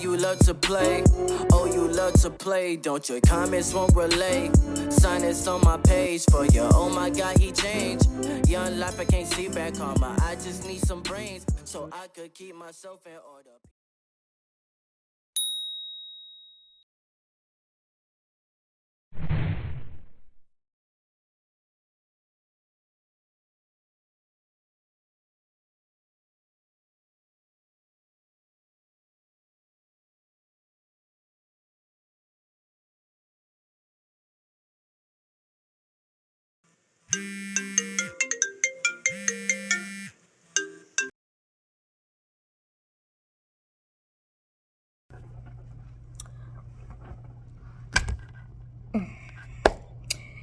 you love to play. Oh, you love to play. Don't your comments won't relay. Sign this on my page for you. Oh my God, he changed. Young life, I can't see back karma. I just need some brains so I could keep myself in order.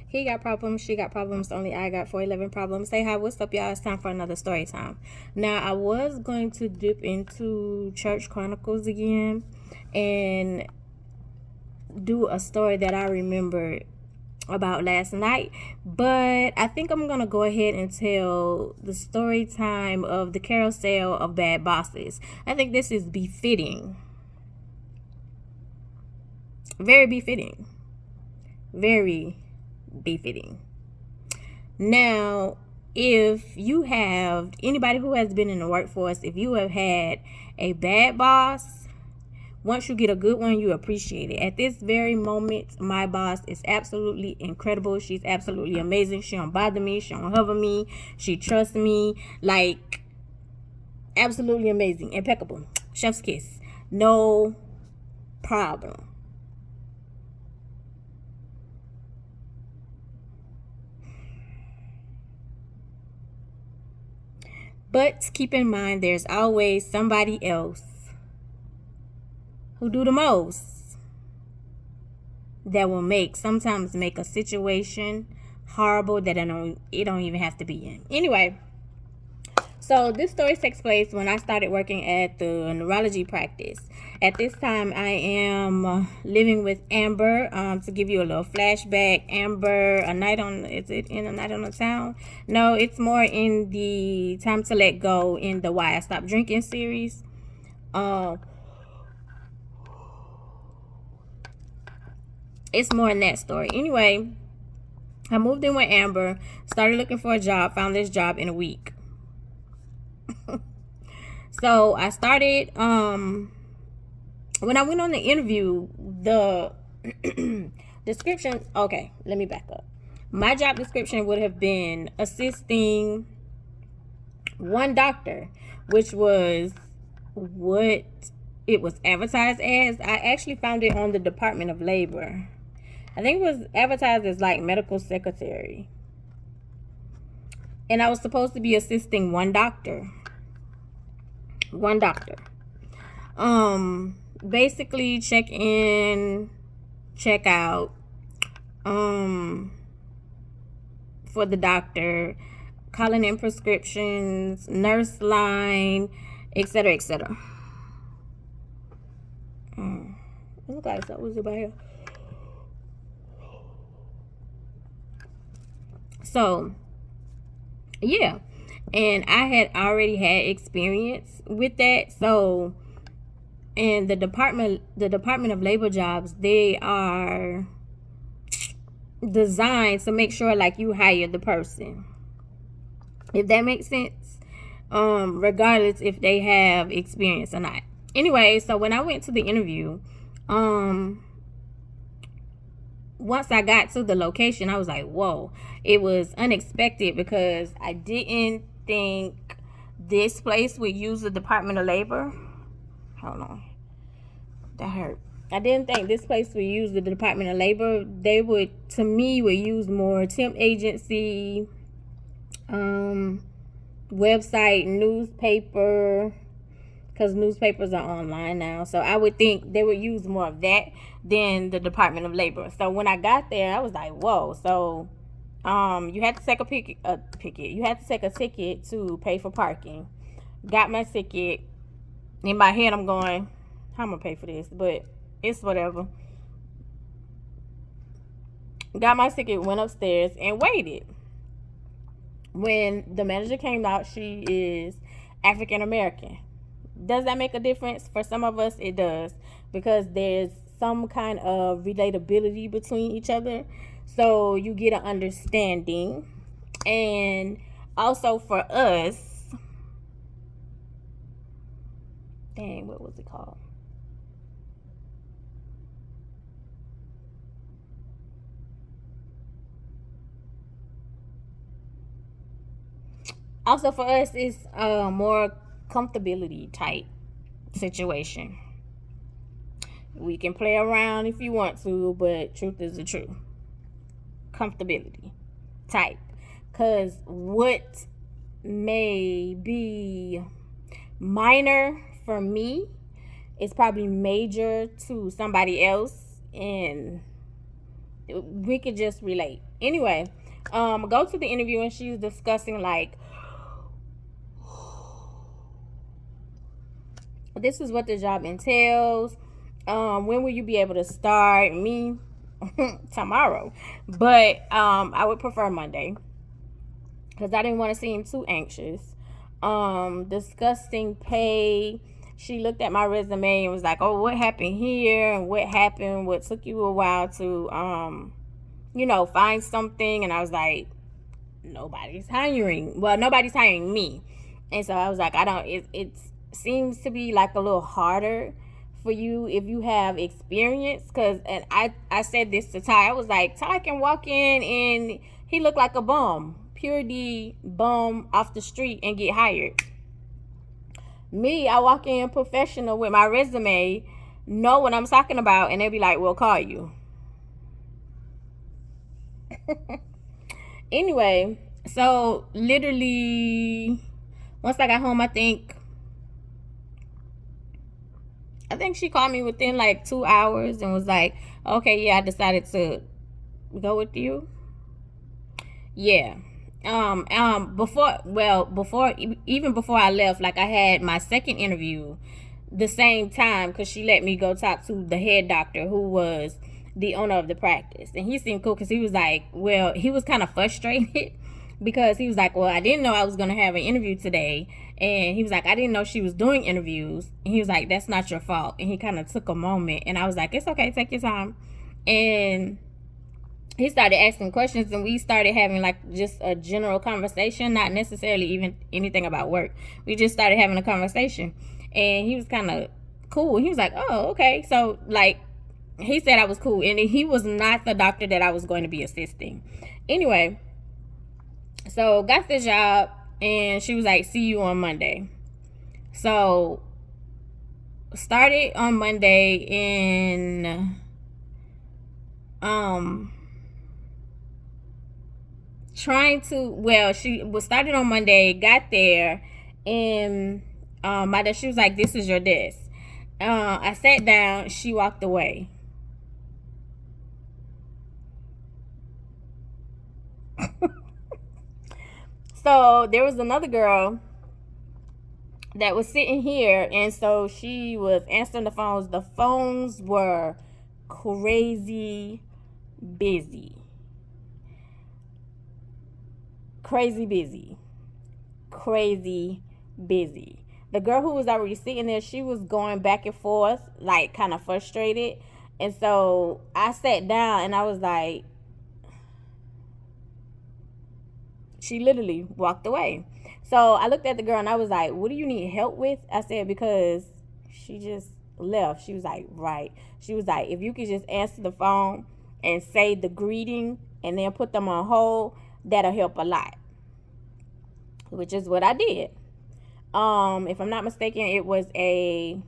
He got problems, she got problems, only I got 411 problems. Say hi, what's up, y'all? It's time for another story time. Now, I was going to dip into Church Chronicles again and do a story that I remembered about last night, but I think I'm gonna go ahead and tell the story time of the Carousel of Bad Bosses. I think this is befitting. Very befitting. Very befitting. Now, if you have anybody who has been in the workforce, if you have had a bad boss, once you get a good one, you appreciate it. At this very moment, my boss is absolutely incredible. She's absolutely amazing. She don't bother me. She don't hover me. She trusts me. Like, absolutely amazing. Impeccable. Chef's kiss. No problem. But keep in mind, there's always somebody else who do the most that will sometimes make a situation horrible that it don't even have to be in. Anyway, so this story takes place when I started working at the neurology practice. At this time, I am living with Amber. To give you a little flashback, Amber, is it in A Night on the Town? No, it's more in the Time to Let Go in the Why I Stopped Drinking series. It's more in that story. Anyway, I moved in with Amber, started looking for a job, found this job in a week. So I started, when I went on the interview, the description, okay, let me back up. My job description would have been assisting one doctor, which was what it was advertised as. I actually found it on the Department of Labor. I think it was advertised as like medical secretary. And I was supposed to be assisting one doctor. Basically check in, check out, for the doctor, calling in prescriptions, nurse line, etc., etc. Look like that was about here. So, yeah. And I had already had experience with that. So, and the Department of Labor jobs, they are designed to make sure like you hire the person, if that makes sense, regardless if they have experience or not. Anyway, so when I went to the interview, once I got to the location, I was like, whoa. It was unexpected because I didn't think this place would use the Department of Labor. Hold on. That hurt. I didn't think this place would use the Department of Labor. They would use more temp agency, website, newspaper, because newspapers are online now. So I would think they would use more of that than the Department of Labor. So when I got there, I was like, whoa. So you had to take you had to take a ticket to pay for parking. Got my ticket. In my head, I'm going, how am I gonna pay for this? But it's whatever. Got my ticket, went upstairs and waited. When the manager came out, she is African American. Does that make a difference? For some of us, it does, because there's some kind of relatability between each other. So you get an understanding. And also for us, dang, what was it called? Also for us, it's a more comfortability type situation. We can play around if you want to, but truth is the truth. Comfortability type. Because what may be minor for me is probably major to somebody else, and we could just relate. Anyway, go to the interview, and she's discussing like, this is what the job entails. When will you be able to start? Me, tomorrow. But I would prefer Monday, because I didn't want to seem too anxious. Discussing pay. She looked at my resume and was like, oh, what happened here? And what happened? What took you a while to, find something? And I was like, nobody's hiring. Well, nobody's hiring me. And so I was like, it seems to be like a little harder for you if you have experience. And I said this to Ty. I was like, Ty can walk in and he looked like a bum. Pure D bum off the street and get hired. Me, I walk in professional with my resume, know what I'm talking about, and they'll be like, we'll call you. Anyway, so literally once I got home, I think she called me within like 2 hours and was like, okay, yeah, I decided to go with you. Yeah. Before I left, like I had my second interview the same time, because she let me go talk to the head doctor, who was the owner of the practice. And he seemed cool, because he was like, well, he was kind of frustrated because he was like, well, I didn't know I was going to have an interview today. And he was like, I didn't know she was doing interviews. And he was like, that's not your fault. And he kind of took a moment. And I was like, it's okay, take your time. And he started asking questions, and we started having like just a general conversation, not necessarily even anything about work. We just started having a conversation, and he was kind of cool. He was like, oh, okay. So like, he said I was cool, and he was not the doctor that I was going to be assisting. Anyway, so got the job, and she was like, see you on Monday. So started on Monday, and she was started on Monday, got there, and she was like, this is your desk. I sat down, she walked away. So there was another girl that was sitting here, and so she was answering the phones. The phones were crazy busy. Crazy busy. The girl who was already sitting there, she was going back and forth, like kind of frustrated. And so I sat down, and I was like, she literally walked away. So I looked at the girl, and I was like, what do you need help with? I said, because she just left. She was like, right. She was like, if you could just answer the phone and say the greeting and then put them on hold, that'll help a lot. Which is what I did. If I'm not mistaken, it was a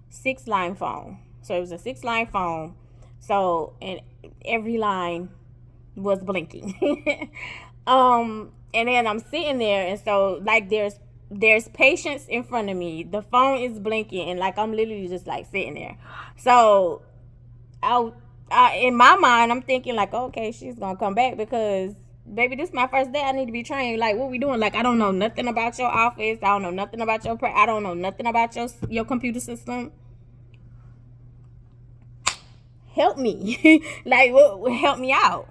six-line phone. So it was a 6-line phone. So, and every line was blinking. And then I'm sitting there, and so like there's patients in front of me. The phone is blinking, and like I'm literally just like sitting there. So in my mind, I'm thinking like, okay, she's gonna come back, because baby, this is my first day. I need to be trained. Like, what we doing? Like, I don't know nothing about your office. I don't know nothing about I don't know nothing about your computer system. Help me. Like, help me out.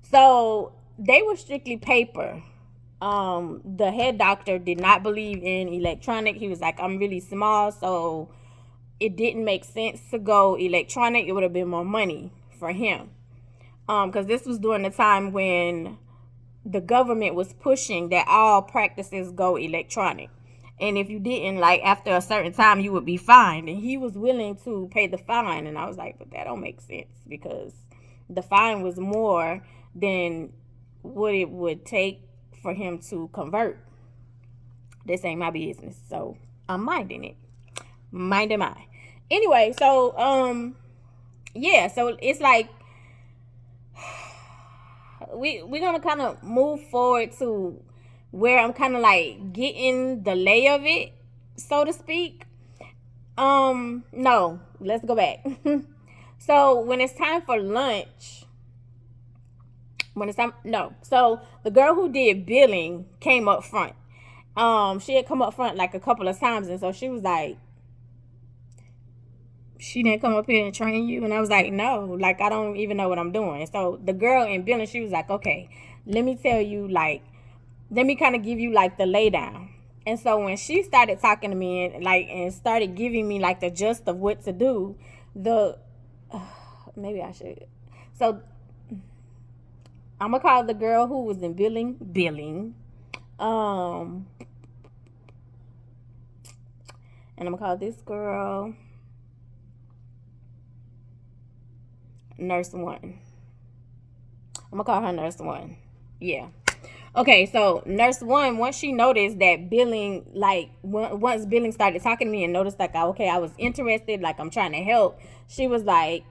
So they were strictly paper. The head doctor did not believe in electronic. He was like, I'm really small, so it didn't make sense to go electronic. It would have been more money for him. Because this was during the time when the government was pushing that all practices go electronic. And if you didn't, like, after a certain time, you would be fined. And he was willing to pay the fine. And I was like, but that don't make sense, because the fine was more than what it would take for him to convert. This ain't my business. So I'm minding it. Minding mine. Anyway, so, yeah. So it's like, we're going to kind of move forward to where I'm kind of like getting the lay of it, so to speak. No, let's go back. So when it's time for lunch, so the girl who did billing came up front. She had come up front like a couple of times, and so she was like, she didn't come up here and train you? And I was like, no, like, I don't even know what I'm doing. So the girl in billing, she was like, okay, let me tell you, like, let me kind of give you like the lay down. And so when she started talking to me and started giving me like the gist of what to do, maybe I should. So I'm gonna call the girl who was in billing. And I'm gonna call this girl Nurse 1. I'm gonna call her Nurse 1. Yeah. Okay, so Nurse 1, once she noticed that billing, like, once billing started talking to me and noticed, like, okay, I was interested, like, I'm trying to help, she was like,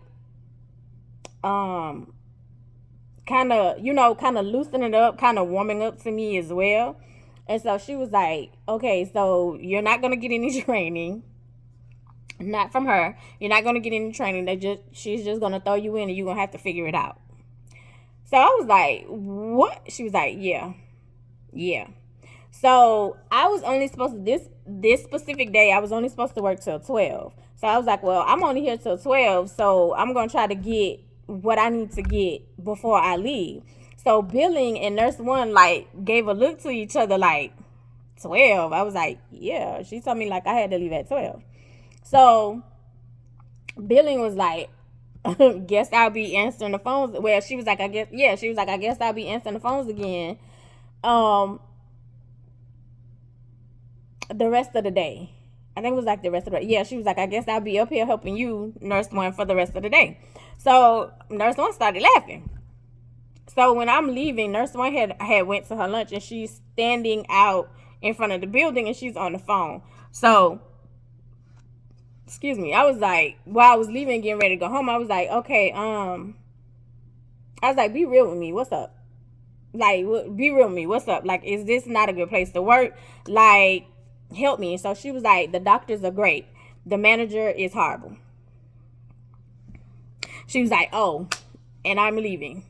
kind of loosening it up, kind of warming up to me as well. And so she was like, okay, so you're not going to get any training. Not from her. You're not going to get any training. She's just going to throw you in and you're going to have to figure it out. So I was like, what? She was like, yeah. So I was only supposed to, this specific day, I was only supposed to work till 12. So I was like, well, I'm only here till 12, so I'm going to try to get what I need to get before I leave. So billing and Nurse 1, like, gave a look to each other like, 12? I was like, yeah. She told me, like, I had to leave at 12. So billing was like, guess I'll be answering the phones. Well, she was like, I guess I'll be answering the phones again the rest of the day. I think it was like the rest of the day. Yeah, she was like, I guess I'll be up here helping you, Nurse 1, for the rest of the day. So Nurse 1 started laughing. So when I'm leaving, Nurse 1 had went to her lunch, and she's standing out in front of the building, and she's on the phone. So, excuse me, I was like, while I was leaving, getting ready to go home, I was like, okay, I was like, be real with me. What's up? Like, be real with me. What's up? Like, is this not a good place to work? Like, help me. So she was like, the doctors are great. The manager is horrible. She was like, oh, and I'm leaving.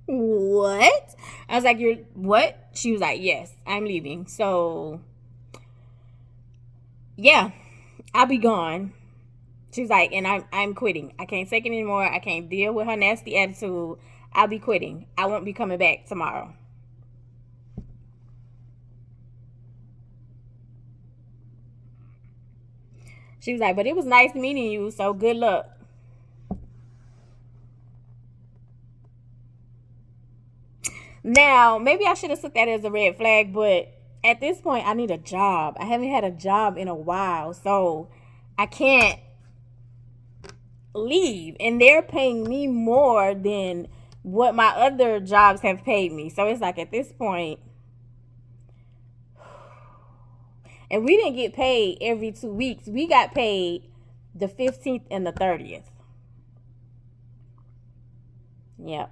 What? I was like, you're what? She was like, yes, I'm leaving. So, yeah, I'll be gone. She was like, and I'm quitting. I can't take it anymore. I can't deal with her nasty attitude. I'll be quitting. I won't be coming back tomorrow. She was like, but it was nice meeting you, so good luck. Now, maybe I should have took that as a red flag, but at this point, I need a job. I haven't had a job in a while, so I can't leave. And they're paying me more than what my other jobs have paid me. So it's like, at this point, and we didn't get paid every 2 weeks. We got paid the 15th and the 30th. Yep.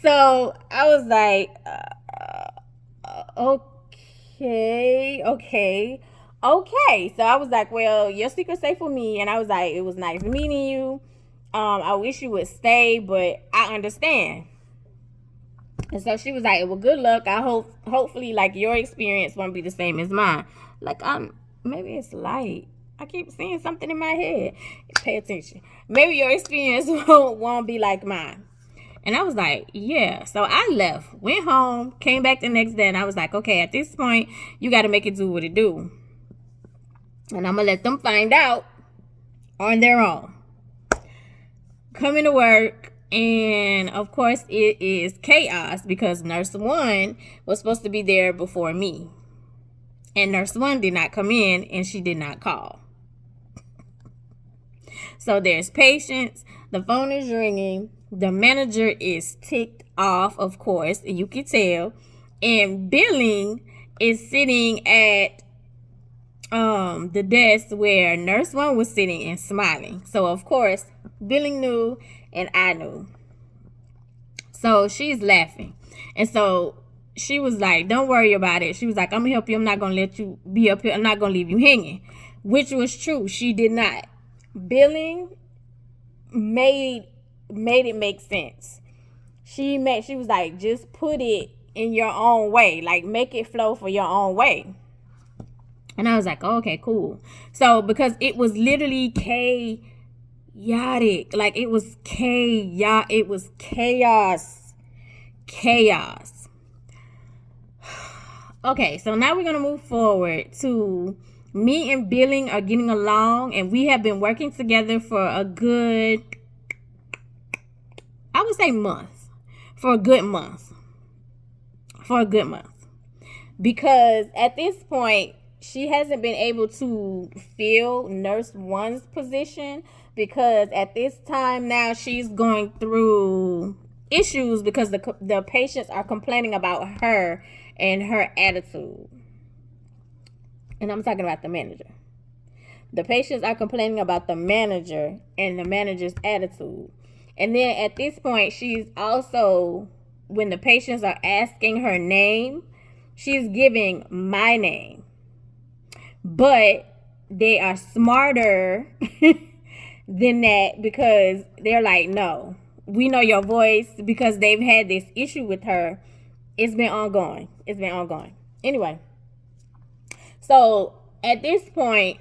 So I was like, okay. So I was like, well, your secret's safe with me. And I was like, it was nice meeting you. I wish you would stay, but I understand. And so she was like, well, good luck. I hopefully, like, your experience won't be the same as mine. Like, maybe it's light. I keep seeing something in my head. Pay attention. Maybe your experience won't be like mine. And I was like, yeah. So I left, went home, came back the next day, and I was like, okay, at this point, you got to make it do what it do. And I'm going to let them find out on their own. Coming to work, and of course, it is chaos because Nurse 1 was supposed to be there before me. And Nurse 1 did not come in, and she did not call. So there's patients. The phone is ringing. The manager is ticked off, of course, you can tell. And billing is sitting at the desk where Nurse 1 was sitting and smiling. So, of course, billing knew and I knew. So she's laughing. And so she was like, don't worry about it. She was like, I'm going to help you. I'm not going to let you be up here. I'm not going to leave you hanging. Which was true. She did not. Billing made it make sense. She was like, just put it in your own way. Like, make it flow for your own way. And I was like, oh, okay, cool. So, because it was literally chaotic. Like, it was chaos. It was chaos. Chaos. Okay, so now we're going to move forward to me and billing are getting along, and we have been working together for a good, I would say month. For a good month. Because at this point, she hasn't been able to fill Nurse 1's position because at this time now she's going through issues because the patients are complaining about her and her attitude. And I'm talking about the manager. The patients are complaining about the manager and the manager's attitude. And then at this point, she's also, when the patients are asking her name, she's giving my name. But they are smarter than that because they're like, no, we know your voice because they've had this issue with her. It's been ongoing. Anyway. So at this point,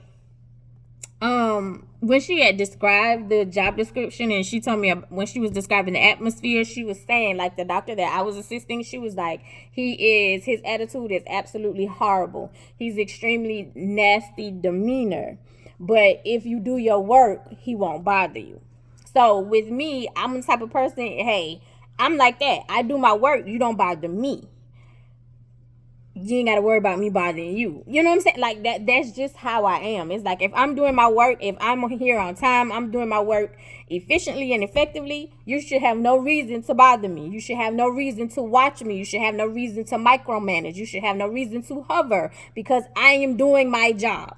when she had described the job description and she told me when she was describing the atmosphere, she was saying, like, the doctor that I was assisting, she was like, his attitude is absolutely horrible. He's extremely nasty demeanor. But if you do your work, he won't bother you. So with me, I'm the type of person, hey, I'm like that. I do my work. You don't bother me. You ain't got to worry about me bothering you. You know what I'm saying? Like, that's just how I am. It's like, if I'm doing my work, if I'm here on time, I'm doing my work efficiently and effectively, you should have no reason to bother me. You should have no reason to watch me. You should have no reason to micromanage. You should have no reason to hover because I am doing my job.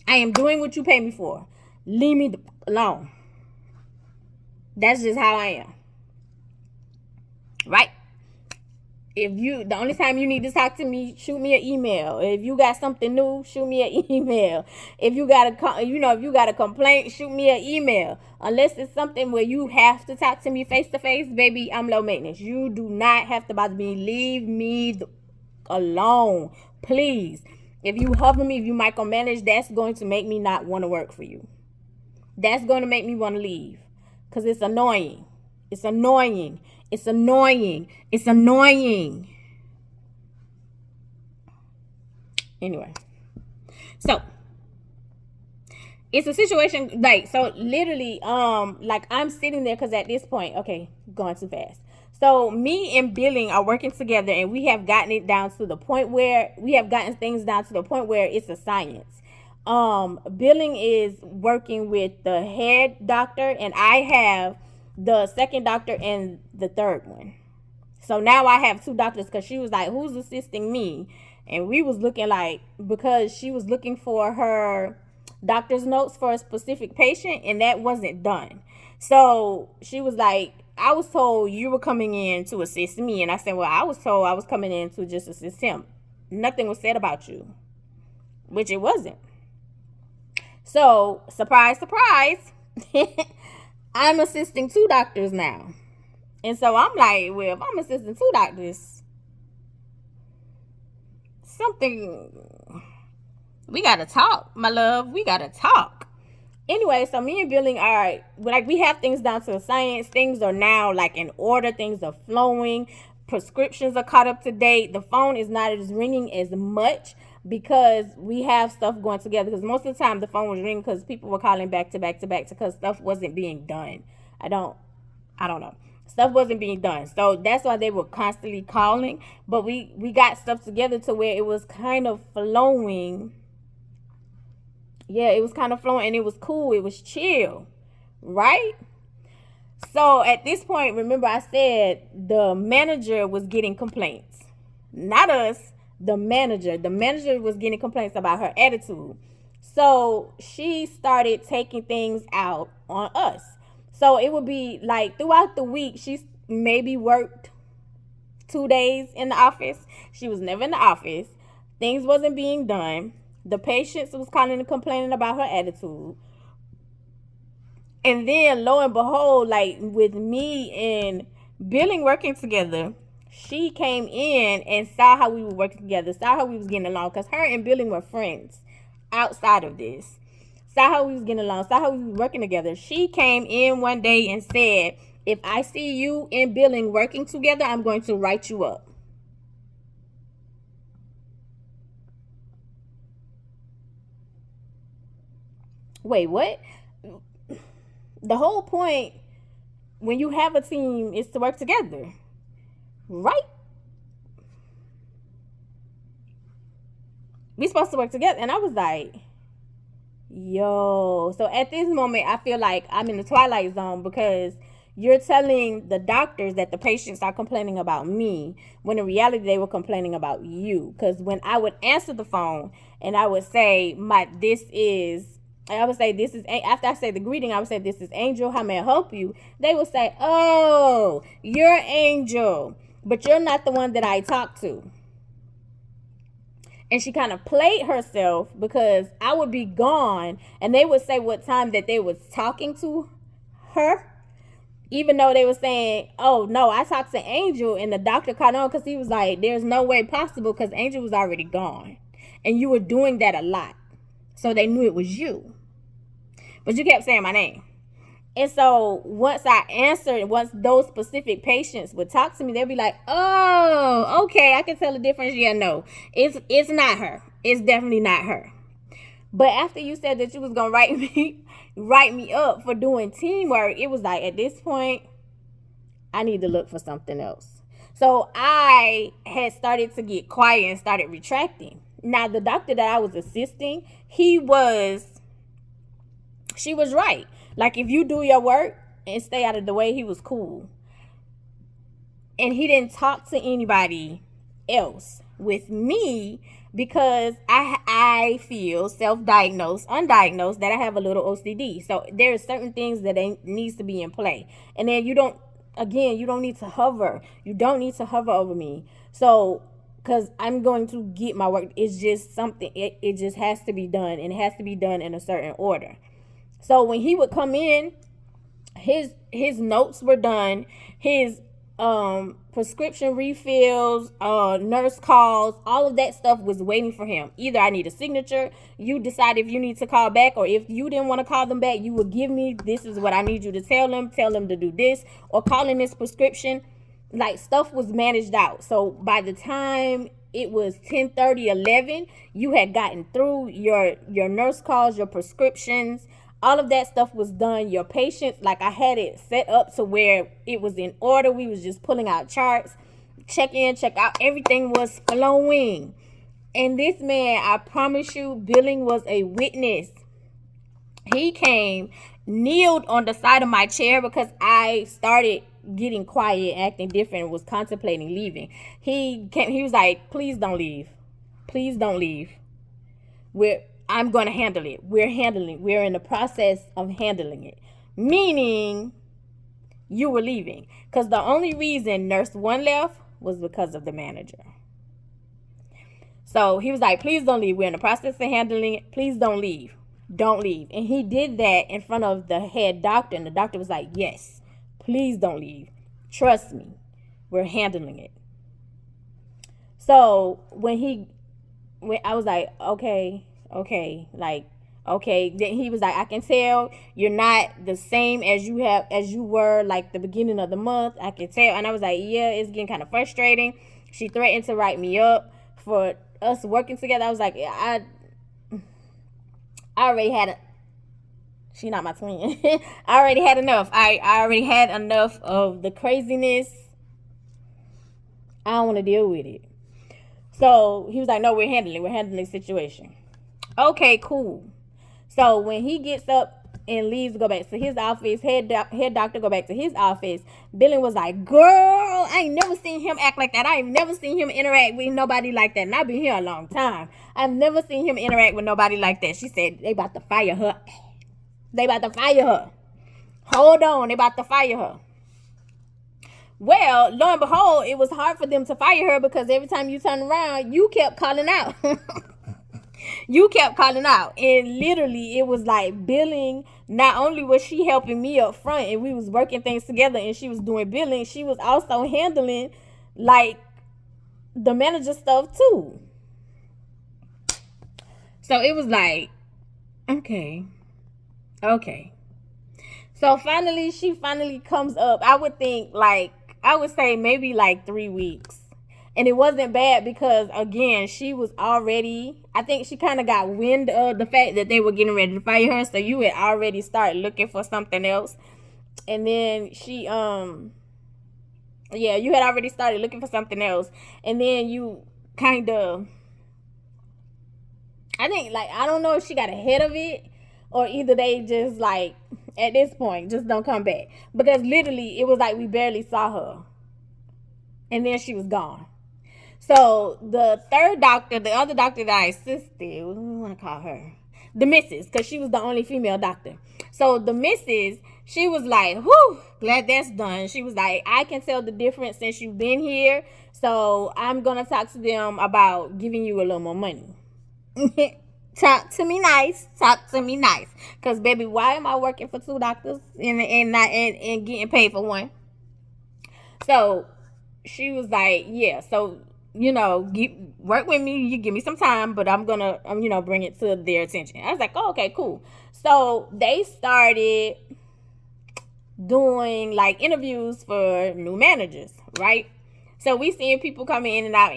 I am doing what you pay me for. Leave me alone. That's just how I am. Right? The only time you need to talk to me, shoot me an email. If you got something new, shoot me an email. If you got a complaint, shoot me an email. Unless it's something where you have to talk to me face to face, baby, I'm low maintenance. You do not have to bother me. Leave me alone, please. If you hover me, if you micromanage, that's going to make me not want to work for you. That's going to make me want to leave because it's annoying. It's annoying. It's annoying. It's annoying. Anyway. So, it's a situation, like, so literally, like, I'm sitting there because at this point, okay, going too fast. So, me and billing are working together and we have gotten things down to the point where it's a science. Billing is working with the head doctor and I have the second doctor and the third one. So now I have two doctors because she was like, who's assisting me? And we was looking like, because she was looking for her doctor's notes for a specific patient and that wasn't done. So she was like, I was told you were coming in to assist me. And I said, well, I was told I was coming in to just assist him. Nothing was said about you, which it wasn't. So, surprise, surprise. I'm assisting two doctors now. And so I'm like, well, if I'm assisting two doctors, something We gotta talk, my love. We gotta talk. Anyway, so me and Billing are like, we have things down to a science. Things are now like in order. Things are flowing. Prescriptions are caught up to date. The phone is not as ringing as much because we have stuff going together. Because most of the time the phone was ringing because people were calling back to back to back because stuff wasn't being done. I don't know. Stuff wasn't being done. So that's why they were constantly calling. But we got stuff together to where it was kind of flowing. Yeah, it was kind of flowing and it was cool. It was chill. Right? So at this point, remember I said the manager was getting complaints. Not us, the manager. The manager was getting complaints about her attitude. So she started taking things out on us. So it would be like throughout the week, she maybe worked 2 days in the office. She was never in the office. Things wasn't being done. The patients was calling and complaining about her attitude. And then lo and behold, like with me and Billing working together, she came in and saw how we were working together, saw how we was getting along, because her and Billing were friends outside of this. Saw how we was getting along, saw how we was working together. She came in one day and said, if I see you and Billing working together, I'm going to write you up. Wait, what? The whole point when you have a team is to work together, right? We supposed to work together. And I was like, yo. So at this moment, I feel like I'm in the twilight zone because you're telling the doctors that the patients are complaining about me when in reality they were complaining about you. Because when I would answer the phone and I would say, this is, after I say the greeting, I would say, this is Angel. How may I help you? They would say, oh, you're Angel, but you're not the one that I talk to. And she kind of played herself because I would be gone and they would say what time that they was talking to her. Even though they were saying, oh, no, I talked to Angel, and the doctor caught on because he was like, there's no way possible because Angel was already gone. And you were doing that a lot. So they knew it was you. But you kept saying my name. And so once I answered, once those specific patients would talk to me, they'd be like, oh, okay, I can tell the difference. Yeah, no, it's not her. It's definitely not her. But after you said that you was going to write me up for doing teamwork, it was like, at this point, I need to look for something else. So I had started to get quiet and started retracting. Now, the doctor that I was assisting, she was right. Like, if you do your work and stay out of the way, he was cool. And he didn't talk to anybody else with me because I feel self-diagnosed, undiagnosed, that I have a little OCD. So there are certain things that needs to be in play. And then you don't need to hover. You don't need to hover over me. So, because I'm going to get my work. It's just something, it just has to be done. And it has to be done in a certain order. So when he would come in, his notes were done, his prescription refills, nurse calls, all of that stuff was waiting for him. Either I need a signature, you decide if you need to call back, or if you didn't want to call them back, you would give me, this is what I need you to tell them to do this, or call in this prescription. Like, stuff was managed out. So by the time it was 10:30, 11, you had gotten through your nurse calls, your prescriptions, all of that stuff was done. Your patients, like, I had it set up to where it was in order. We was just pulling out charts, check in, check out. Everything was flowing. And this man, I promise you, Billing was a witness. He came, kneeled on the side of my chair because I started getting quiet, acting different, was contemplating leaving. He was like, please don't leave. Please don't leave. I'm going to handle it. We're in the process of handling it. Meaning, you were leaving. Because the only reason Nurse 1 left was because of the manager. So he was like, please don't leave. We're in the process of handling it. Please don't leave. Don't leave. And he did that in front of the head doctor. And the doctor was like, yes, please don't leave. Trust me. We're handling it. So when I was like, okay, Okay, like, okay. Then he was like, I can tell you're not the same as you were like the beginning of the month. I can tell. And I was like, yeah, it's getting kind of frustrating. She threatened to write me up for us working together. I was like, I already had she not my twin. I already had enough. I already had enough of the craziness. I don't want to deal with it. So he was like, no, we're handling the situation. Okay, cool. So when he gets up and leaves to go back to his office, head doctor go back to his office, Billy was like, girl, I ain't never seen him act like that. I ain't never seen him interact with nobody like that. And I've been here a long time. I've never seen him interact with nobody like that. She said, they about to fire her. They about to fire her. Hold on, they about to fire her. Well, lo and behold, it was hard for them to fire her because every time you turn around, you kept calling out. You kept calling out. And literally, it was like billing. Not only was she helping me up front and we was working things together and she was doing billing, she was also handling like the manager stuff too. So it was like, okay. So she finally comes up. I would say maybe like 3 weeks. And it wasn't bad because, again, she was already, I think she kind of got wind of the fact that they were getting ready to fire her. So you had already started looking for something else. And then you had already started looking for something else. And then you kind of, I think, like, I don't know if she got ahead of it or either they just, like, at this point, just don't come back. Because literally, it was like we barely saw her. And then she was gone. So the third doctor, the other doctor that I assisted, what do we want to call her? The missus, because she was the only female doctor. So the missus, she was like, whew, glad that's done. She was like, I can tell the difference since you've been here. So I'm going to talk to them about giving you a little more money. Talk to me nice. Because, baby, why am I working for 2 doctors and getting paid for 1? So she was like, yeah, so, work with me. You give me some time, but I'm going to, bring it to their attention. I was like, oh, okay, cool. So they started doing, like, interviews for new managers, right? So we seeing people coming in and out.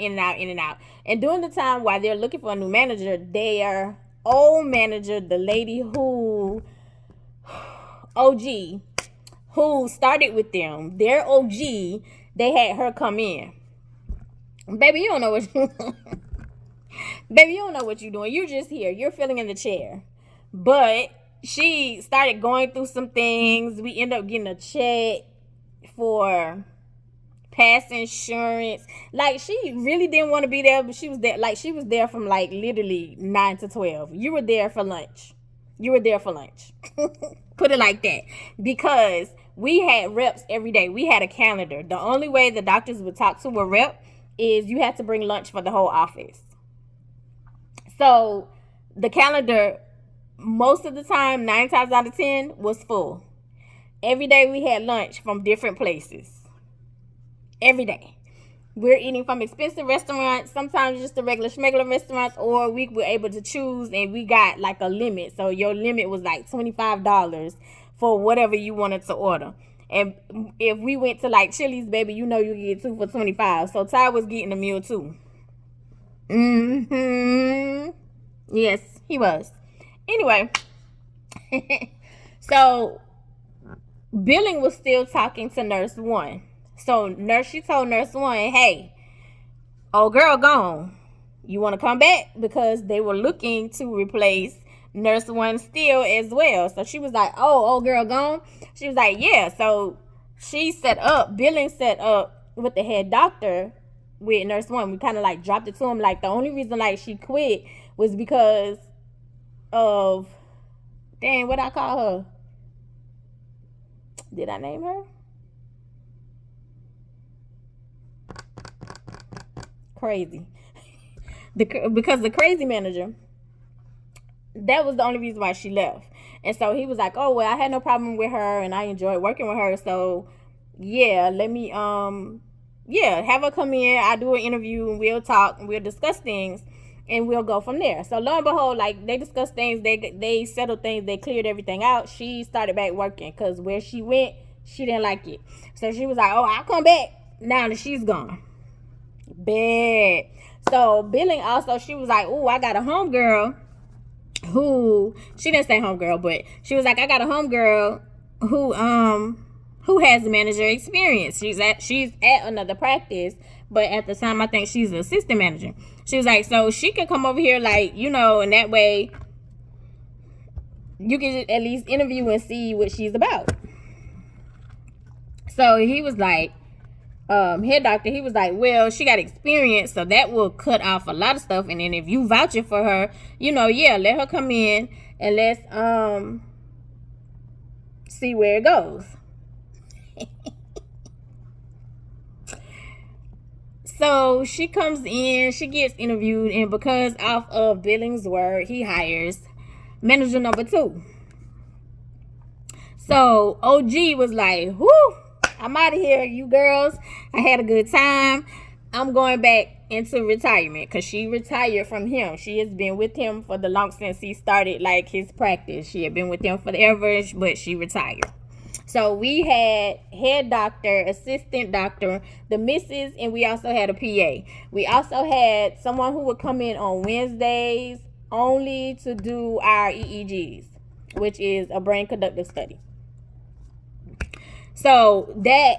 And during the time while they're looking for a new manager, their old manager, the lady who started with them, their OG, they had her come in. Baby, you don't know what you're doing. You're just here. You're filling in the chair. But she started going through some things. We ended up getting a check for past insurance. Like, she really didn't want to be there, but she was there. Like, she was there from like literally 9 to 12. You were there for lunch. Put it like that. Because we had reps every day. We had a calendar. The only way the doctors would talk to a rep is you had to bring lunch for the whole office. So the calendar, most of the time, 9 times out of 10, was full. Every day we had lunch from different places. Every day. We're eating from expensive restaurants, sometimes just the regular schmegular restaurants, or we were able to choose and we got like a limit. So your limit was like $25 for whatever you wanted to order. And if we went to like Chili's, baby, you get 2 for $25. So Ty was getting a meal too. Yes, he was. Anyway, so billing was still talking to Nurse 1. So she told Nurse 1, hey, old girl gone. You want to come back? Because they were looking to replace Nurse 1 still as well. So she was like, oh, old girl gone? She was like, yeah. So billing set up with the head doctor with Nurse 1. We kind of like dropped it to him. Like, the only reason like she quit was because of, what I call her? Did I name her? Crazy. Because the crazy manager, that was the only reason why she left. And so he was like, oh, well, I had no problem with her and I enjoyed working with her. So yeah, let me have her come in. I do an interview and we'll talk and we'll discuss things. and we'll go from there. So lo and behold, like, they discussed things, they settled things, they cleared everything out. She started back working because where she went, she didn't like it. So she was like, oh, I'll come back now that she's gone. Bad. So billing also, she was like, oh, I got a homegirl who, she didn't say homegirl, but she was like, I got a homegirl who has manager experience. She's at another practice, but at the time I think she's the assistant manager. She was like, so she can come over here, like, you know, and that way you can at least interview and see what she's about. So he was like, head doctor, he was like, well, she got experience, so that will cut off a lot of stuff. And then if you vouching for her, you know, yeah, let her come in and let's see where it goes. So she comes in, she gets interviewed, and because off of Billing's word, he hires manager number 2. So OG was like, whoo, I'm out of here, you girls. I had a good time. I'm going back into retirement, because she retired from him. She has been with him for the long since he started, like, his practice. She had been with him forever, but she retired. So we had head doctor, assistant doctor, the missus, and we also had a PA. We also had someone who would come in on Wednesdays only to do our EEGs, which is a brain conductive study. So that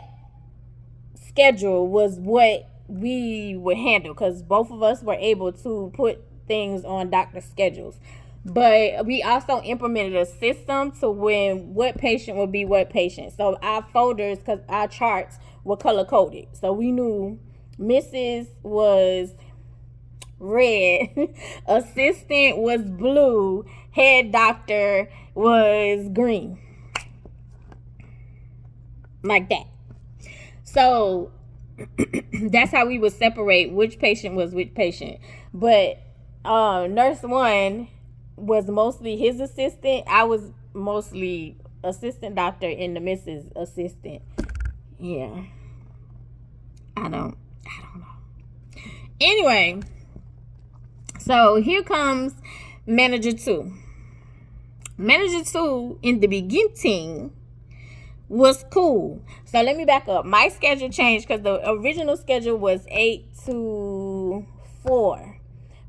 schedule was what we would handle, because both of us were able to put things on doctor's schedules. But we also implemented a system to when what patient would be what patient. So our folders, because our charts were color coded, so we knew Mrs. was red, assistant was blue, head doctor was green, like that. So that's how we would separate which patient was which patient. But nurse 1 was mostly his assistant. I was mostly assistant doctor and the missus assistant. Yeah. I don't know. Anyway, so here comes manager 2. Manager 2 in the beginning was cool. So let me back up. My schedule changed because the original schedule was 8 to 4.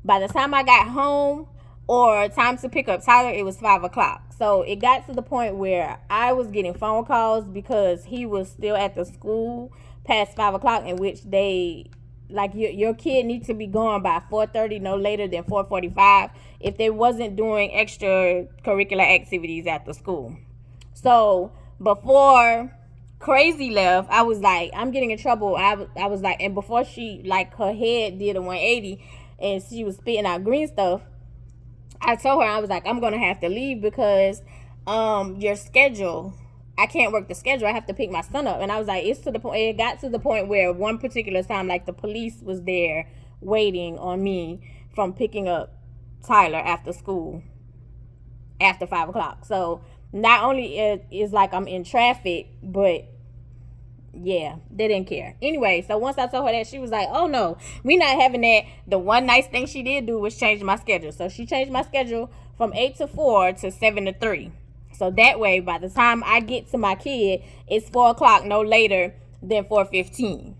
By the time I got home or time to pick up Tyler, it was 5 o'clock. So it got to the point where I was getting phone calls because he was still at the school past 5 o'clock, in which they, like, your kid needs to be gone by 4:30, no later than 4:45, if they wasn't doing extracurricular activities at the school. So before Crazy left, I was like, I'm getting in trouble. I was like, and before she, like, her head did a 180 and she was spitting out green stuff, I told her, I was like, I'm going to have to leave because your schedule, I can't work the schedule. I have to pick my son up. And I was like, it got to the point where one particular time, like, the police was there waiting on me from picking up Tyler after school after 5 o'clock. So not only is like I'm in traffic, but yeah, they didn't care. Anyway, so once I told her that, she was like, oh no, we not having that. The one nice thing she did do was change my schedule. So she changed my schedule from 8 to 4 to 7 to 3. So that way, by the time I get to my kid, it's 4 o'clock, no later than 4:15,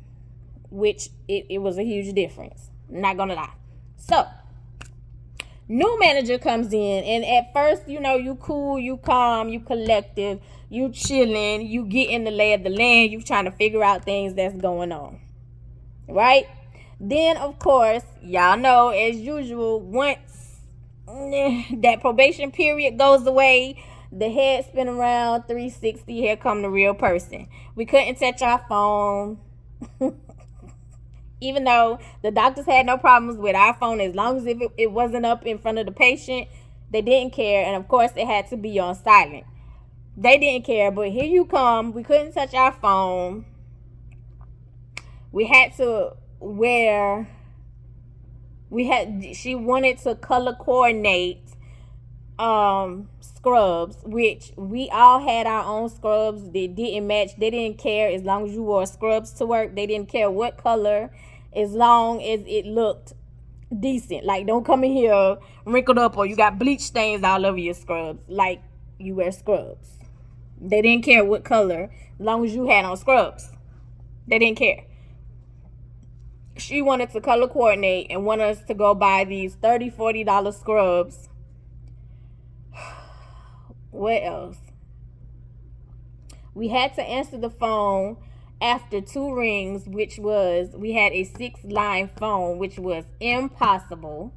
which it was a huge difference. Not gonna lie. So new manager comes in, and at first, you know, you cool, you calm, you collective, you chilling, you get in the lay of the land, you trying to figure out things that's going on, right? Then, of course, y'all know, as usual, once that probation period goes away, the head spin around 360, here come the real person. We couldn't touch our phone. Even though the doctors had no problems with our phone, as long as it wasn't up in front of the patient, they didn't care. And of course, it had to be on silent. They didn't care, but here you come. We couldn't touch our phone. We had to wear, she wanted to color coordinate scrubs, which we all had our own scrubs. They didn't match. They didn't care as long as you wore scrubs to work. They didn't care what color, as long as it looked decent. Like, don't come in here wrinkled up or you got bleach stains all over your scrubs. Like, you wear scrubs. They didn't care what color, as long as you had on scrubs. They didn't care. She wanted to color coordinate and wanted us to go buy these $30, $40 scrubs. What else? We had to answer the phone after 2 rings, which was, we had a 6-line phone, which was impossible.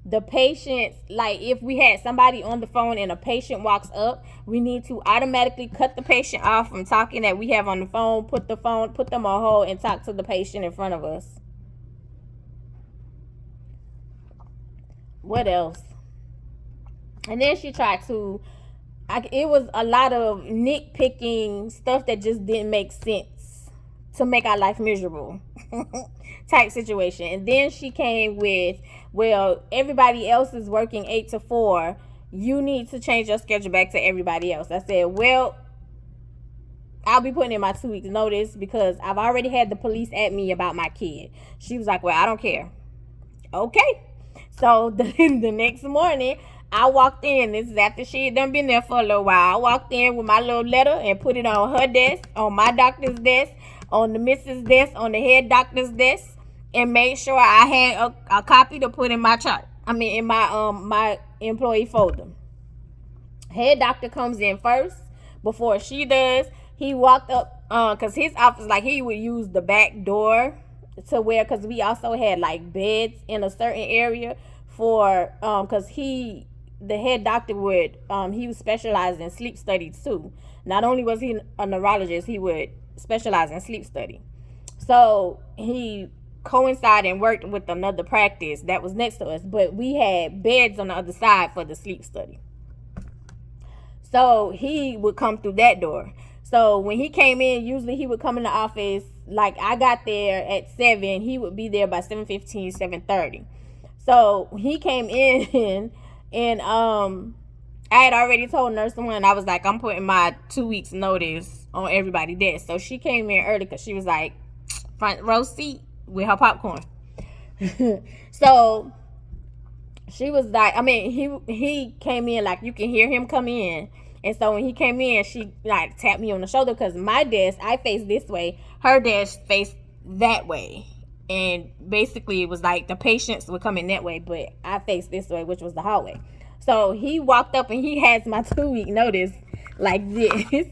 The patients, like, if we had somebody on the phone and a patient walks up, we need to automatically cut the patient off from talking that we have on the phone, put them on hold, and talk to the patient in front of us. What else? And then she tried to, it was a lot of nitpicking stuff that just didn't make sense to make our life miserable type situation. And then she came with, well, everybody else is working 8 to 4. You need to change your schedule back to everybody else. I said, well, I'll be putting in my 2 weeks notice because I've already had the police at me about my kid. She was like, well, I don't care. Okay. So the next morning, I walked in. This is after she had done been there for a little while. I walked in with my little letter and put it on her desk, on my doctor's desk, on the missus' desk, on the head doctor's desk, and made sure I had a copy to put in my chart. In my my employee folder. Head doctor comes in first before she does. He walked up because his office, like, he would use the back door to where, because we also had like beds in a certain area for because the head doctor would he was specialized in sleep studies too. Not only was he a neurologist, he would specialize in sleep study. So he coincided and worked with another practice that was next to us, but we had beds on the other side for the sleep study. So he would come through that door. So when he came in, usually he would come in the office, like, I got there at 7, he would be there by 7:15, 7:30. So he came in and I had already told nurse 1, I was like, I'm putting my 2 weeks notice on everybody's desk. So she came in early because she was like, front row seat with her popcorn. So she was like, he came in, like, you can hear him come in. And so when he came in, she like tapped me on the shoulder because my desk, I faced this way, her desk faced that way. And basically it was like the patients were coming that way, but I faced this way, which was the hallway. So he walked up and he has my 2 week notice like this.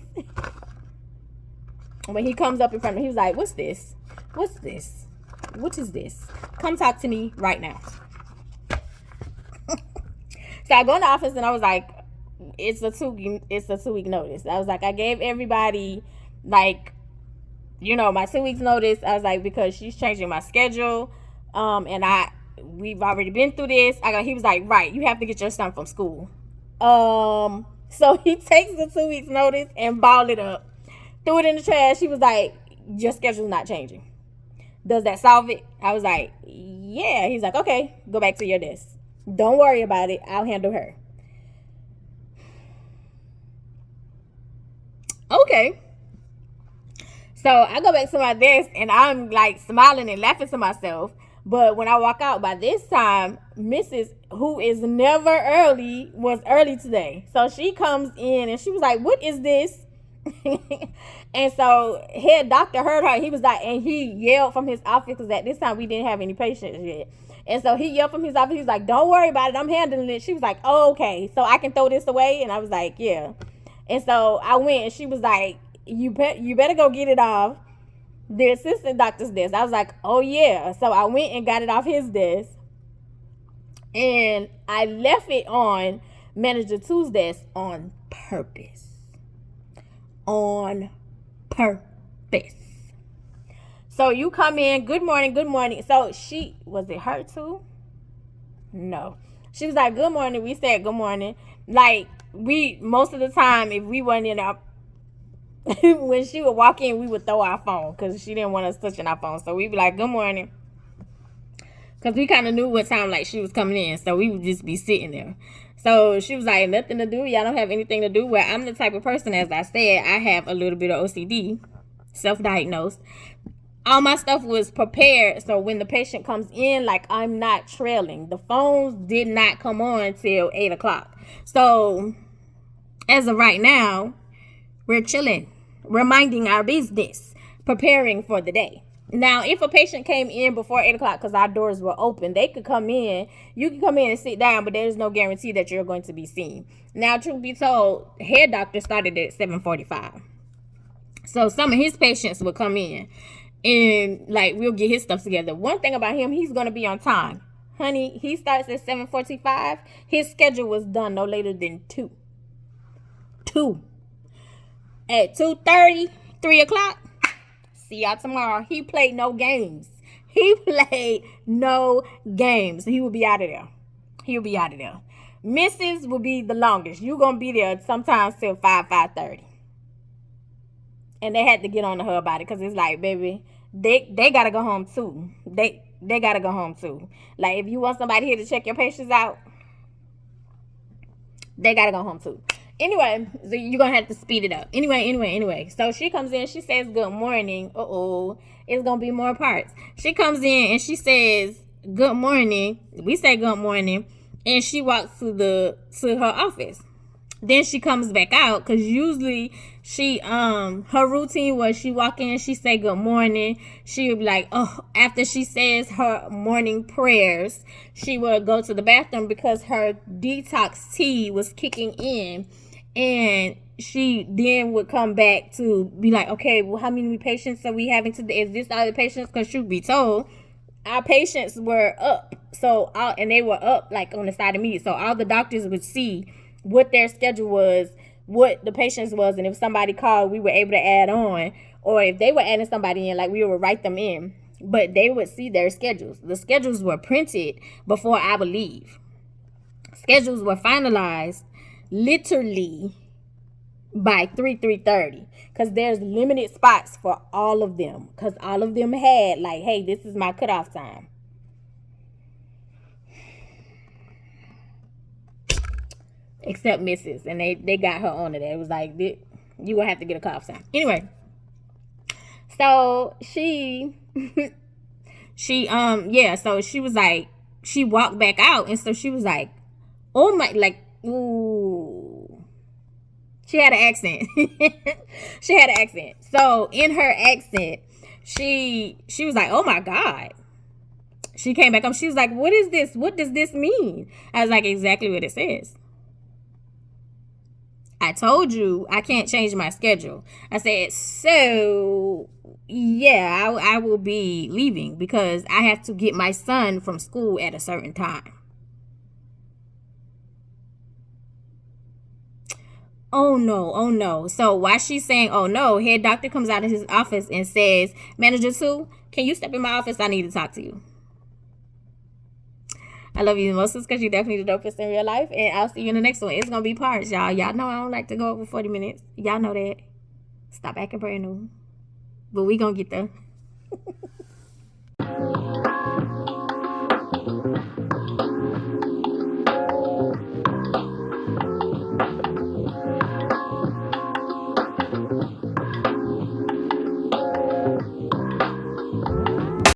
When he comes up in front of me, he was like, what's this? What's this? What is this? Come talk to me right now. So I go in the office and I was like, it's a 2 week notice. I was like, I gave everybody, like, my 2 weeks notice. I was like, because she's changing my schedule. And we've already been through this. He was like, right, you have to get your son from school. So he takes the 2 weeks notice and balled it up, threw it in the trash. He was like, your schedule's not changing. Does that solve it? I was like, yeah. He's like, okay, go back to your desk. Don't worry about it. I'll handle her. Okay. So I go back to my desk and I'm like smiling and laughing to myself. But when I walk out, by this time, Mrs., who is never early, was early today. So she comes in and she was like, what is this? And so head doctor heard her. He was like, and he yelled from his office, because at this time we didn't have any patients yet. And so he yelled from his office. He was like, don't worry about it. I'm handling it. She was like, oh, okay. So I can throw this away? And I was like, yeah. And so I went and she was like, you better go get it off the assistant doctor's desk. I was like, oh yeah. So I went and got it off his desk. And I left it on Manager 2's desk on purpose. On purpose. So you come in, good morning, good morning. So was it her too? No. She was like, good morning. We said good morning. Like, most of the time, if we weren't in our, when she would walk in, we would throw our phone because she didn't want us touching our phone. So we'd be like, good morning. Because we kind of knew what time, like, she was coming in. So we would just be sitting there. So she was like, nothing to do. Y'all don't have anything to do. Well, I'm the type of person, as I said, I have a little bit of OCD, self-diagnosed. all my stuff was prepared. So when the patient comes in, like, I'm not trailing. The phones did not come on till 8 o'clock. So as of right now, we're chilling, we're minding our business, preparing for the day. Now, if a patient came in before 8 o'clock, because our doors were open, they could come in. You can come in and sit down, but there's no guarantee that you're going to be seen. Now, truth be told, head doctor started at 7:45. So some of his patients would come in and, like, we'll get his stuff together. One thing about him, he's going to be on time. Honey, he starts at 7:45. His schedule was done no later than 2. At 2:30, 3 o'clock, see y'all tomorrow. He played no games. He will be out of there. He'll be out of there. Mrs. will be the longest. You're going to be there sometimes till 5:30. And they had to get on to her about it, because it's like, baby, they got to go home too. They got to go home too. Like, if you want somebody here to check your patients out, they got to go home too. Anyway, so you're going to have to speed it up. Anyway. So she comes in. She says, good morning. It's going to be more parts. She comes in and she says, good morning. We say good morning. And she walks to her office. Then she comes back out, because usually her routine was she walk in, she say good morning. She would be like, after she says her morning prayers, she would go to the bathroom because her detox tea was kicking in. And she then would come back to be like, okay, well, how many patients are we having today? Is this all the patients? Because truth be told, our patients were up. And they were up like on the side of me. So all the doctors would see what their schedule was, what the patients was, and if somebody called, we were able to add on. Or if they were adding somebody in, like, we would write them in. But they would see their schedules. The schedules were printed before I would leave. Schedules were finalized literally by 3:30, because there's limited spots for all of them, because all of them had, like, hey, this is my cutoff time. Except Mrs. And they got her on it. It was like, you gonna have to get a cutoff time. Anyway, so she so she was like, she walked back out, and so she was like, oh my, like, ooh. She had an accent. So in her accent, she was like, oh my God. She came back up. She was like, what is this? What does this mean? I was like, exactly what it says. I told you I can't change my schedule. I said, so yeah, I will be leaving because I have to get my son from school at a certain time. Oh no. So while she's saying, oh no, head doctor comes out of his office and says, Manager 2, can you step in my office? I need to talk to you. I love you the most because you're definitely the dopest in real life. And I'll see you in the next one. It's going to be parts, y'all. Y'all know I don't like to go over 40 minutes. Y'all know that. Stop acting brand new. But we going to get there.